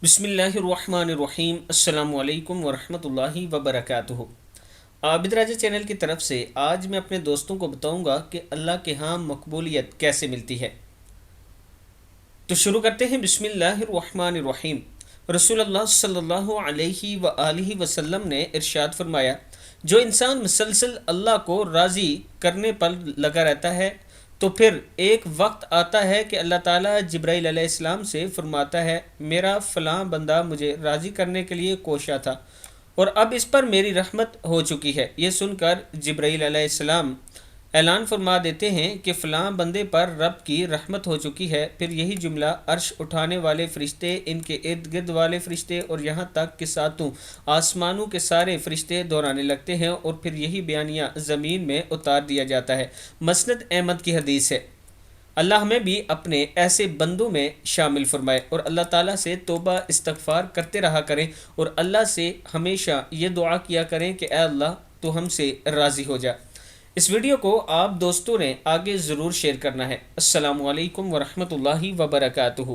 بسم اللہ الرحمن الرحیم السلام علیکم ورحمۃ اللہ وبرکاتہ۔ عابد راجہ چینل کی طرف سے آج میں اپنے دوستوں کو بتاؤں گا کہ اللہ کے ہاں مقبولیت کیسے ملتی ہے۔ تو شروع کرتے ہیں۔ بسم اللہ الرحمن الرحیم۔ رسول اللہ صلی اللہ علیہ وآلہ وسلم نے ارشاد فرمایا، جو انسان مسلسل اللہ کو راضی کرنے پر لگا رہتا ہے تو پھر ایک وقت آتا ہے کہ اللہ تعالیٰ جبرائیل علیہ السلام سے فرماتا ہے، میرا فلاں بندہ مجھے راضی کرنے کے لیے کوشاں تھا اور اب اس پر میری رحمت ہو چکی ہے۔ یہ سن کر جبرائیل علیہ السلام اعلان فرما دیتے ہیں کہ فلاں بندے پر رب کی رحمت ہو چکی ہے۔ پھر یہی جملہ عرش اٹھانے والے فرشتے، ان کے ارد گرد والے فرشتے اور یہاں تک کہ ساتوں آسمانوں کے سارے فرشتے دہرانے لگتے ہیں اور پھر یہی بیانیہ زمین میں اتار دیا جاتا ہے۔ مسند احمد کی حدیث ہے۔ اللہ ہمیں بھی اپنے ایسے بندوں میں شامل فرمائے اور اللہ تعالیٰ سے توبہ استغفار کرتے رہا کریں اور اللہ سے ہمیشہ یہ دعا کیا کریں کہ اے اللہ تو ہم سے راضی ہو جا۔ اس ویڈیو کو آپ دوستوں نے آگے ضرور شیئر کرنا ہے۔ السلام علیکم ورحمۃ اللہ وبرکاتہ۔